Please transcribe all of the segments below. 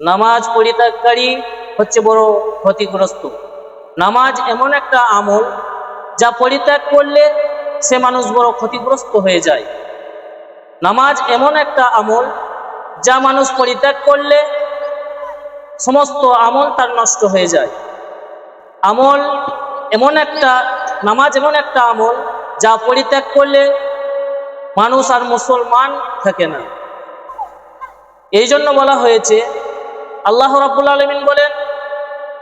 নামাজ পরিত্যাগকারী হচ্ছে বড় ক্ষতিগ্রস্ত। নামাজ এমন একটা আমল যা পরিত্যাগ করলে সে মানুষ বড় ক্ষতিগ্রস্ত হয়ে যায়। নামাজ এমন একটা আমল যা মানুষ পরিত্যাগ করলে সমস্ত আমল তার নষ্ট হয়ে যায়। নামাজ এমন একটা আমল যা পরিত্যাগ করলে মানুষ আর মুসলমান থাকে না। এই জন্য বলা হয়েছে, আল্লাহ রাব্বুল আলামিন বলেন,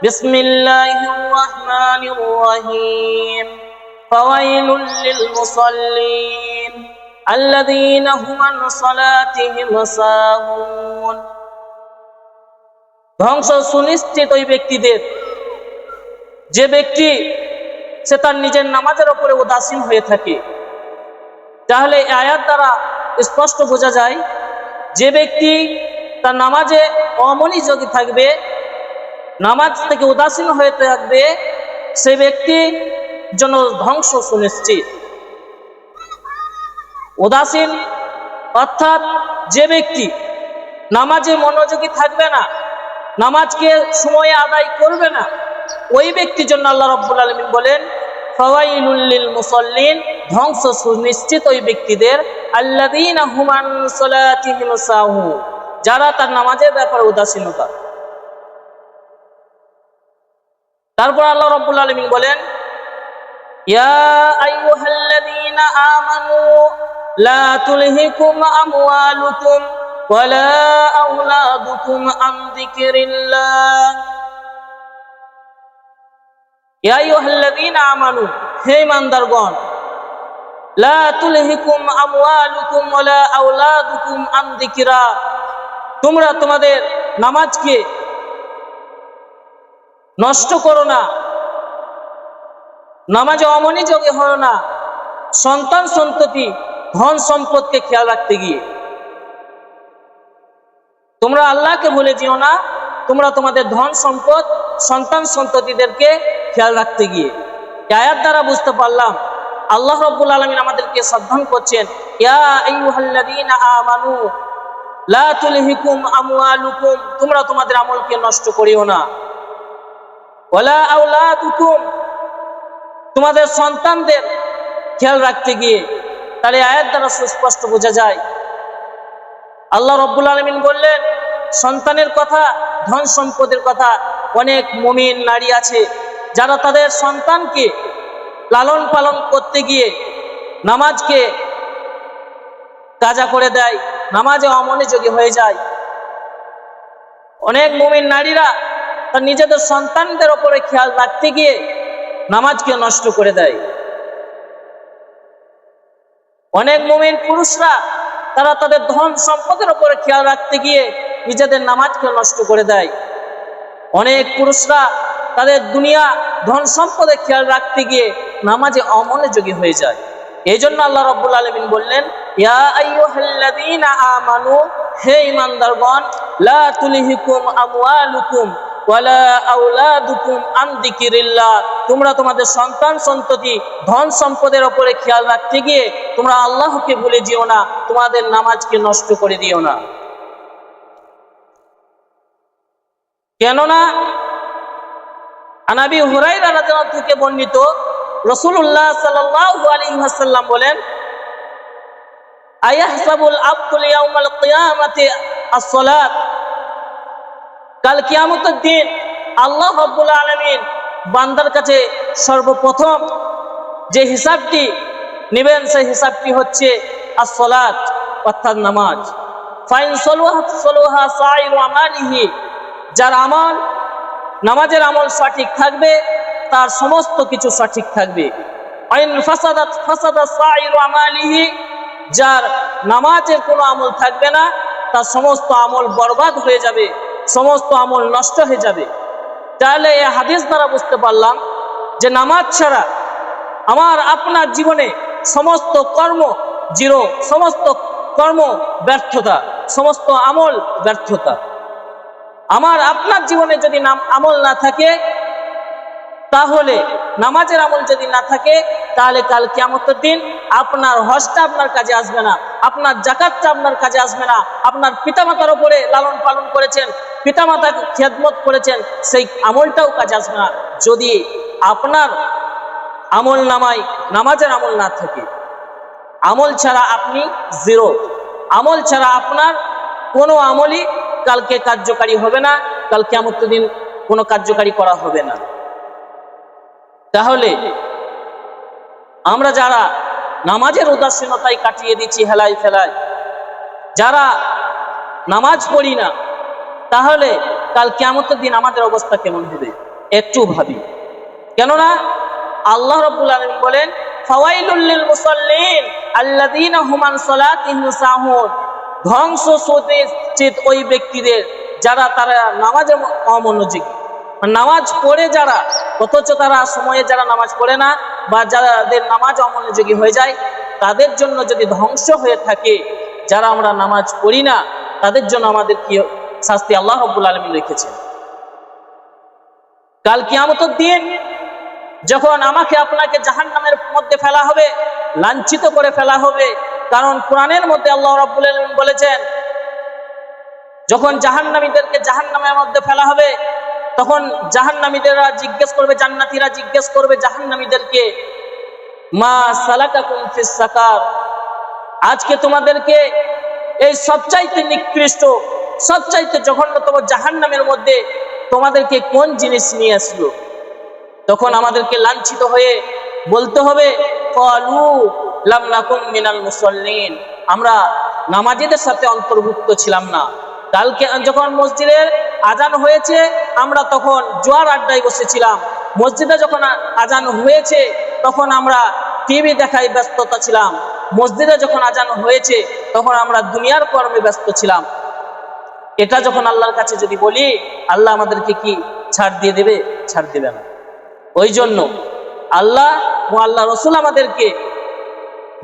বিসমিল্লাহির রাহমানির রাহিম, ফাওয়াইলুল লিল মুসাল্লিন আল্লাযীনা হুম আন সালাতিহিম সাহুন। ধ্বংস সুনিশ্চিত ওই ব্যক্তিদের, যে ব্যক্তি সে তার নিজের নামাজের উপরে উদাসীন হয়ে থাকে। তাহলে এই আয়াত দ্বারা স্পষ্ট বোঝা যায়, যে ব্যক্তি তার নামাজে অমনোযোগী থাকবে, নামাজ থেকে উদাসীন হয়ে থাকবে, সে ব্যক্তির জন্য ধ্বংস সুনিশ্চিত। উদাসীন অর্থাৎ যে ব্যক্তি নামাজে মনোযোগী থাকবে না, নামাজকে সময়ে আদায় করবে না, ওই ব্যক্তির জন্য আল্লাহ রাব্বুল আলামিন বলেন, ফাওয়াইলুল লিল মুসাল্লিন, ধ্বংস সুনিশ্চিত ওই ব্যক্তিদের, আল্লাযীনা হুম আন সালাতিহিম সাহুন, যারা তার নামাজের ব্যাপারে উদাসীনতা। তারপর আল্লাহ রাব্বুল আলামিন বলেন, ইয়া আইয়ুহাল্লাযীনা আমানু লা তুলহিকুম আমওয়ালুকুম ওয়ালা আওলাদুকুম আন যিকরিল্লাহ। ইয়া আইয়ুহাল্লাযীনা আমানু, হে ঈমানদারগণ, লা তুলহিকুম আমওয়ালুকুম ওয়ালা আওলাদুকুম আন যিকরা, তোমরা তোমাদের নামাজকে নষ্ট করো না, নামাজে অমনোযোগী হও না, সন্তান সন্ততি ধন সম্পদকে খেয়াল রাখতে গিয়ে। তোমরা আল্লাহকে ভুলে যেও না, তোমরা তোমাদের ধন সম্পদ সন্তান সন্ততিদেরকে খেয়াল রাখতে গিয়ে। এই আয়াত দ্বারা বুঝতে পারলাম আল্লাহ রাব্বুল আলামিন আমাদেরকে সাবধান করছেন, ইয়া আইয়ুহাল্লাযীনা আমানু লা তুলহিকুম আমওয়ালুকুম, তোমরা তোমাদের আমলকে নষ্ট করিও না, ওয়ালা আওলাদুকুম, তোমাদের সন্তানদের খেয়াল রাখতে গিয়ে। তাহলে আয়াত দ্বারা সুস্পষ্ট বোঝা যায়, আল্লাহ রাব্বুল আলামিন বললেন সন্তানের কথা, ধন সম্পদের কথা। অনেক মুমিন নারী আছে যারা তাদের সন্তানকে লালন পালন করতে গিয়ে নামাজকে কাজা করে দেয়, নামাজে অমনোযোগী হয়ে যায়। অনেক মুমিন নারীরা তার নিজেদের সন্তানদের উপরে খেয়াল রাখতে গিয়ে নামাজকে নষ্ট করে দেয়। অনেক মুমিন পুরুষরা তারা তাদের ধন সম্পদের উপরে খেয়াল রাখতে গিয়ে নিজেদের নামাজকে নষ্ট করে দেয়। অনেক পুরুষরা তাদের দুনিয়া ধন সম্পদে খেয়াল রাখতে গিয়ে নামাজে অমনোযোগী হয়ে যায়। এই জন্য আল্লাহ রাব্বুল আলামিন বললেন, ইয়া আইয়ুহাল্লাযীনা আমানু, হে ঈমানদারগণ, লা তুলহিকুম আমওয়ালুকুম ওয়ালা আওলাদুকুম আন যিকরিল্লাহ, তোমরা তোমাদের সন্তান সন্ততি ধন সম্পদের উপরে খেয়াল রাখতে গিয়ে তোমরা আল্লাহকে ভুলে যেও না, তোমাদের নামাজকে নষ্ট করে দিও না। কেননা আনাবি হুরায়রা রাদিয়াল্লাহু থেকে বর্ণিত, রাসূলুল্লাহ সাল্লাল্লাহু আলাইহি ওয়াসাল্লাম বলেন, আয়াহসাবুল আবদু ইয়াউমাল কিয়ামাতি আস-সালাত, কাল কিয়ামতের দিন আল্লাহ রাব্বুল আলামিন বান্দার কাছে সর্বপ্রথম যে হিসাবটি নেবেন, সেই হিসাবটি হচ্ছে আস-সালাত, অর্থাৎ নামাজ। ফাইন সলুহা সাইরু আমালিহি, যার আমল, নামাজের আমল সঠিক থাকবে তার সমস্ত কিছু সঠিক থাকবে। আইন ফাসাদা সাইরু আমালিহি, যার নামাজের কোনো আমল থাকবে না তার সমস্ত আমল বরবাদ হয়ে যাবে, সমস্ত আমল নষ্ট হয়ে যাবে। তাহলে এই হাদিস দ্বারা বুঝতে পারলাম যে নামাজ ছাড়া আমার আপনার জীবনে সমস্ত কর্ম জিরো, সমস্ত কর্ম ব্যর্থতা, সমস্ত আমল ব্যর্থতা। আমার আপনার জীবনে যদি আমল না থাকে, তাহলে নামাজের আমল যদি না থাকে, তাহলে কাল কিয়ামতের দিন আপনার হজটা আপনার কাজে আসবে না, আপনার যাকাতটা আপনার কাজে আসবে না, আপনার পিতামাতার উপরে লালন পালন করেছেন, পিতামাতাকে খেদমত করেছেন, সেই আমলটাও কাজে আসবে না যদি আপনার আমল নামায় নামাজের আমল না থাকে। আমল ছাড়া আপনি জিরো, আমল ছাড়া আপনার কোনো আমলই কালকে কার্যকারী হবে না, কাল কিয়ামতের দিন কোনো কার্যকারী করা হবে না। তাহলে আমরা যারা নামাজের উদাসীনতায় কাটিয়ে দিচ্ছি হেলায় ফেলায়, যারা নামাজ পড়ি না, তাহলে কাল কিয়ামতের দিন আমাদের অবস্থা কেমন হবে একটু ভাবি। কেননা আল্লাহ রাব্বুল আলামিন বলেন, ফাওয়াইলুল লিল মুসাল্লিন আল্লাযীনা হুম আন সালাতিহিম সাহুন, ধ্বংস সুনিশ্চিত ওই ব্যক্তিদের যারা তারা নামাজে অমনোযোগী, নামাজ পড়ে যারা অথচ তারা সময়ে যারা নামাজ পড়ে না বা যাদের নামাজ অমনোযোগী হয়ে যায়, তাদের জন্য যদি ধ্বংস হয়ে থাকে, যারা আমরা নামাজ পড়ি না তাদের জন্য আমাদের কি শাস্তি আল্লাহ রাব্বুল আলামিন রেখেছেন। কাল কিয়ামতের দিন যখন আমাকে আপনাকে জাহান্নামের মধ্যে ফেলা হবে, লাঞ্ছিত করে ফেলা হবে। কারণ কোরআনের মধ্যে আল্লাহ রাব্বুল আলামিন বলেছেন, যখন জাহান্নামীদেরকে জাহান্নামের মধ্যে ফেলা হবে, তখন জাহান্নামীদেররা জিজ্ঞেস করবে, জান্নাতীরা জিজ্ঞেস করবে জাহান্নামীদেরকে, মা সালাকাকুম ফিস সাকার, আজকে তোমাদেরকে এই সবচাইতে নিকৃষ্ট সবচাইতে জঘন্যতম জাহান্নামের মধ্যে তোমাদেরকে কোন জিনিস নিয়ে আসলো? তখন আমাদেরকে লাঞ্ছিত হয়ে বলতে হবে, ক্বালু লাম নাকুম মিনাল মুসাল্লিন, আমরা নামাজীদের সাথে অন্তর্ভুক্ত ছিলাম না। কালকে যখন মসজিদের আজান হয়েছে আমরা তখন জোয়ার আড্ডায় বসেছিলাম, মসজিদে যখন আজান হয়েছে তখন আমরা টিভি দেখায় ব্যস্ততা ছিলাম, মসজিদে যখন আজান হয়েছে তখন আমরা দুনিয়ার কর্মে ব্যস্ত ছিলাম। এটা যখন আল্লাহর কাছে যদি বলি, আল্লাহ আমাদেরকে কি ছাড় দিয়ে দেবে? ছাড় দেবে না। ওই জন্য আল্লাহ ও আল্লাহ রসুল আমাদেরকে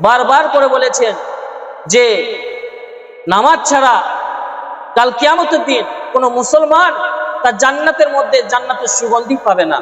বারবার করে বলেছেন যে নামাজ ছাড়া কাল কিয়ামতের দিন কোনো মুসলমান তার জান্নাতের মধ্যে জান্নাতের সুগন্ধি পাবে না।